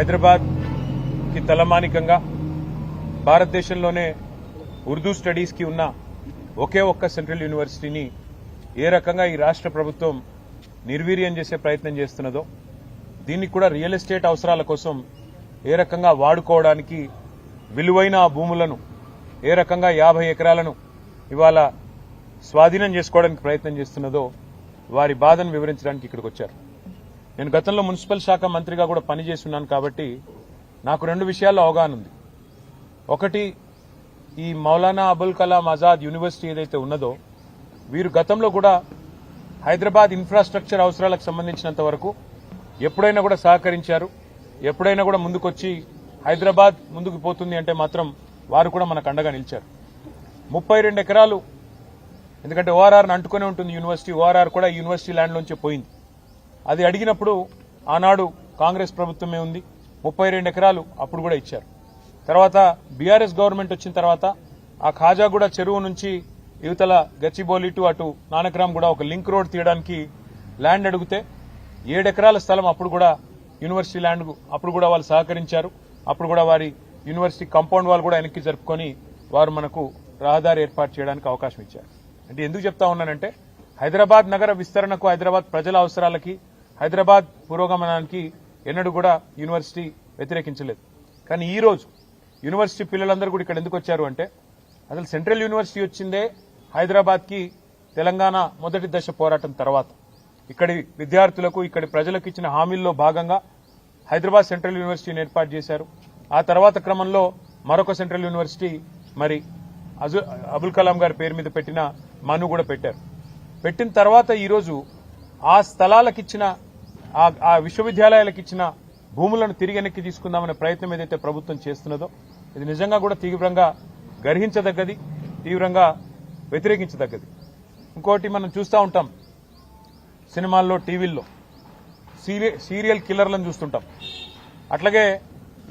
హైదరాబాద్ కి తలమానికంగా భారతదేశంలోనే ఉర్దూ స్టడీస్ కి ఉన్న ఒకే ఒక్క సెంట్రల్ యూనివర్సిటీని ఏ రకంగా ఈ రాష్ట్ర ప్రభుత్వం నిర్వీర్యం చేసే ప్రయత్నం చేస్తున్నదో దీన్ని కూడా రియల్ ఎస్టేట్ అవసరాల కోసం ఏ రకంగా వాడుకోవడానికి విలువైన ఆ భూములను ఏ రకంగా 50 ఎకరాలను ఇవాళ స్వాధీనం చేసుకోవడానికి ప్రయత్నం చేస్తున్నదో వారి బాధను వివరించడానికి ఇక్కడికి వచ్చారు. నేను గతంలో మున్సిపల్ శాఖ మంత్రిగా కూడా పనిచేస్తున్నాను కాబట్టి నాకు 2 విషయాల్లో అవగాహన ఉంది. ఒకటి, ఈ మౌలానా అబుల్ కలాం ఆజాద్ యూనివర్సిటీ ఏదైతే ఉన్నదో వీరు గతంలో కూడా హైదరాబాద్ ఇన్ఫ్రాస్ట్రక్చర్ అవసరాలకు సంబంధించినంత వరకు ఎప్పుడైనా కూడా సహకరించారు. ఎప్పుడైనా కూడా ముందుకొచ్చి హైదరాబాద్ ముందుకు పోతుంది అంటే మాత్రం వారు కూడా మనకు అండగా నిలిచారు. 32 ఎకరాలు, ఎందుకంటే ఓఆర్ఆర్ని అంటుకునే ఉంటుంది యూనివర్సిటీ. ఓఆర్ఆర్ కూడా యూనివర్సిటీ ల్యాండ్లోంచి పోయింది. అది అడిగినప్పుడు ఆనాడు కాంగ్రెస్ ప్రభుత్వమే ఉంది, 32 ఎకరాలు అప్పుడు కూడా ఇచ్చారు. తర్వాత బీఆర్ఎస్ గవర్నమెంట్ వచ్చిన తర్వాత ఆ ఖాజాగూడ చెరువు నుంచి యువతల గచ్చిబౌలి టు అటు నానక్రామ్ కూడా ఒక లింక్ రోడ్ తీయడానికి ల్యాండ్ అడిగితే 7 ఎకరాల స్థలం అప్పుడు కూడా యూనివర్సిటీ ల్యాండ్ అప్పుడు కూడా వాళ్ళు సహకరించారు. అప్పుడు కూడా వారి యూనివర్సిటీ కాంపౌండ్ వాళ్ళు కూడా వెనక్కి జరుపుకొని వారు మనకు రహదారి ఏర్పాటు చేయడానికి అవకాశం ఇచ్చారు. అంటే ఎందుకు చెప్తా ఉన్నానంటే హైదరాబాద్ నగర విస్తరణకు, హైదరాబాద్ ప్రజల అవసరాలకి, హైదరాబాద్ పురోగమనానికి ఎన్నడూ కూడా యూనివర్సిటీ వ్యతిరేకించలేదు. కానీ ఈ రోజు యూనివర్సిటీ పిల్లలందరూ కూడా ఇక్కడ ఎందుకు వచ్చారు అంటే అసలు సెంట్రల్ యూనివర్సిటీ వచ్చిందే హైదరాబాద్కి తెలంగాణ మొదటి దశ పోరాటం తర్వాత ఇక్కడి విద్యార్థులకు, ఇక్కడి ప్రజలకు ఇచ్చిన హామీల్లో భాగంగా హైదరాబాద్ సెంట్రల్ యూనివర్సిటీని ఏర్పాటు చేశారు. ఆ తర్వాత క్రమంలో మరొక సెంట్రల్ యూనివర్సిటీ మరి అబుల్ కలాం గారి పేరు మీద పెట్టిన మను కూడా పెట్టారు. పెట్టిన తర్వాత ఈరోజు ఆ స్థలాలకిచ్చిన ఆ విశ్వవిద్యాలయాలకు ఇచ్చిన భూములను తిరిగి వెనక్కి తీసుకుందామనే ప్రయత్నం ఏదైతే ప్రభుత్వం చేస్తున్నదో ఇది నిజంగా కూడా తీవ్రంగా గర్హించదగ్గది, తీవ్రంగా వ్యతిరేకించదగ్గది. ఇంకోటి మనం చూస్తూ ఉంటాం సినిమాల్లో, టీవీల్లో సీరియల్ కిల్లర్లను చూస్తుంటాం. అట్లాగే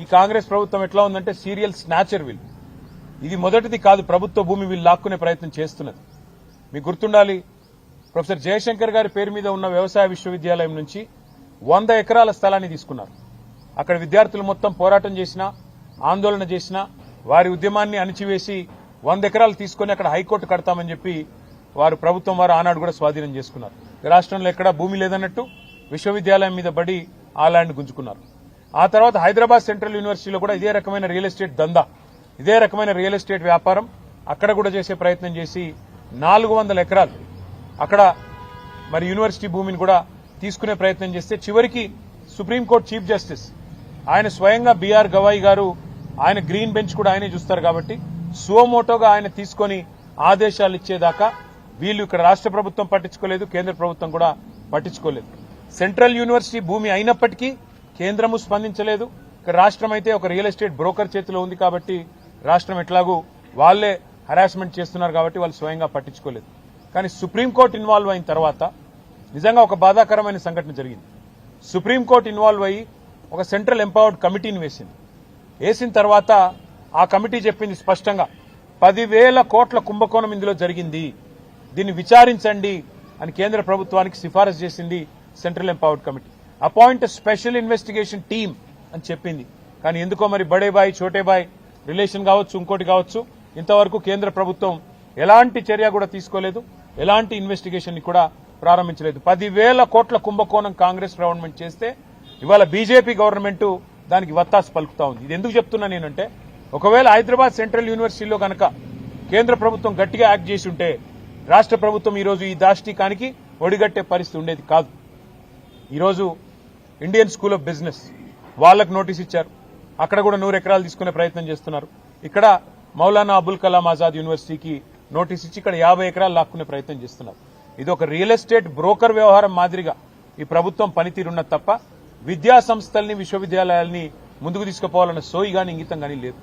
ఈ కాంగ్రెస్ ప్రభుత్వం ఎట్లా ఉందంటే సీరియల్ స్నాచర్ వీళ్ళు. ఇది మొదటిది కాదు, ప్రభుత్వ భూమి వీళ్ళు లాక్కునే ప్రయత్నం చేస్తున్నది. మీకు గుర్తుండాలి, ప్రొఫెసర్ జయశంకర్ గారి పేరు మీద ఉన్న వ్యవసాయ విశ్వవిద్యాలయం నుంచి 100 ఎకరాల స్థలాన్ని తీసుకున్నారు. అక్కడ విద్యార్థులు మొత్తం పోరాటం చేసినా, ఆందోళన చేసినా వారి ఉద్యమాన్ని అణిచివేసి 100 ఎకరాలు తీసుకుని అక్కడ హైకోర్టు కడతామని చెప్పి వారు ప్రభుత్వం వారు ఆనాడు కూడా స్వాధీనం చేసుకున్నారు. రాష్ట్రంలో ఎక్కడా భూమి లేదన్నట్టు విశ్వవిద్యాలయం మీద పడి ఆ ల్యాండ్ గుంజుకున్నారు. ఆ తర్వాత హైదరాబాద్ సెంట్రల్ యూనివర్సిటీలో కూడా ఇదే రకమైన రియల్ ఎస్టేట్ దందా, ఇదే రకమైన రియల్ ఎస్టేట్ వ్యాపారం అక్కడ కూడా చేసే ప్రయత్నం చేసి 400 ఎకరాలు అక్కడ మరి యూనివర్సిటీ భూమిని కూడా తీసుకునే ప్రయత్నం చేస్తే చివరికి సుప్రీంకోర్టు చీఫ్ జస్టిస్ ఆయన స్వయంగా బీఆర్ గవాయి గారు, ఆయన గ్రీన్ బెంచ్ కూడా ఆయనే చూస్తారు కాబట్టి సువమోటోగా ఆయన తీసుకొని ఆదేశాలు ఇచ్చేదాకా వీళ్ళు ఇక్కడ రాష్ట్ర ప్రభుత్వం పట్టించుకోలేదు, కేంద్ర ప్రభుత్వం కూడా పట్టించుకోలేదు. సెంట్రల్ యూనివర్సిటీ భూమి అయినప్పటికీ కేంద్రము స్పందించలేదు. ఇక్కడ రాష్ట్రం అయితే ఒక రియల్ ఎస్టేట్ బ్రోకర్ చేతిలో ఉంది కాబట్టి రాష్ట్రం ఎట్లాగూ వాళ్లే హరాస్మెంట్ చేస్తున్నారు కాబట్టి వాళ్ళు స్వయంగా పట్టించుకోలేదు. కానీ సుప్రీంకోర్టు ఇన్వాల్వ్ అయిన తర్వాత నిజంగా ఒక బాధాకరమైన సంఘటన జరిగింది. సుప్రీంకోర్టు ఇన్వాల్వ్ అయ్యి ఒక సెంట్రల్ ఎంపవర్డ్ కమిటీని వేసిన తర్వాత ఆ కమిటీ చెప్పింది స్పష్టంగా 10,000 కోట్ల కుంభకోణం ఇందులో జరిగింది, దీన్ని విచారించండి అని కేంద్ర ప్రభుత్వానికి సిఫారసు చేసింది central empowered committee. Appoint special investigation team అని చెప్పింది. కానీ ఎందుకో మరి బడే బాయ్ చోటే బాయ్ రిలేషన్ కావచ్చు, ఇంకోటి కావచ్చు, ఇంతవరకు కేంద్ర ప్రభుత్వం ఎలాంటి చర్య కూడా తీసుకోలేదు, ఎలాంటి ఇన్వెస్టిగేషన్ కూడా ప్రారంభించలేదు. 10,000 కోట్ల కుంభకోణం కాంగ్రెస్ గవర్నమెంట్ చేస్తే ఇవాళ బీజేపీ గవర్నమెంట్ దానికి వత్తాసు పలుకుతా ఉంది. ఇది ఎందుకు చెప్తున్నా నేనంటే ఒకవేళ హైదరాబాద్ సెంట్రల్ యూనివర్సిటీలో కనుక కేంద్ర ప్రభుత్వం గట్టిగా యాక్ట్ చేసి ఉంటే రాష్ట్ర ప్రభుత్వం ఈరోజు ఈ దాష్టీకానికి ఒడిగట్టే పరిస్థితి ఉండేది కాదు. ఈరోజు ఇండియన్ స్కూల్ ఆఫ్ బిజినెస్ వాళ్లకు నోటీస్ ఇచ్చారు, అక్కడ కూడా 100 ఎకరాలు తీసుకునే ప్రయత్నం చేస్తున్నారు. ఇక్కడ మౌలానా అబుల్ కలాం ఆజాద్ యూనివర్సిటీకి నోటీస్ ఇచ్చి ఇక్కడ 50 ఎకరాలు లాక్కునే ప్రయత్నం చేస్తున్నారు. ఇది ఒక రియల్ ఎస్టేట్ బ్రోకర్ వ్యవహారం మాదిరిగా ఈ ప్రభుత్వం పనితీరున్నది తప్ప విద్యా సంస్థల్ని, విశ్వవిద్యాలయాల్ని ముందుకు తీసుకుపోవాలన్న సోయి గాని ఇంగితం గానీ లేదు.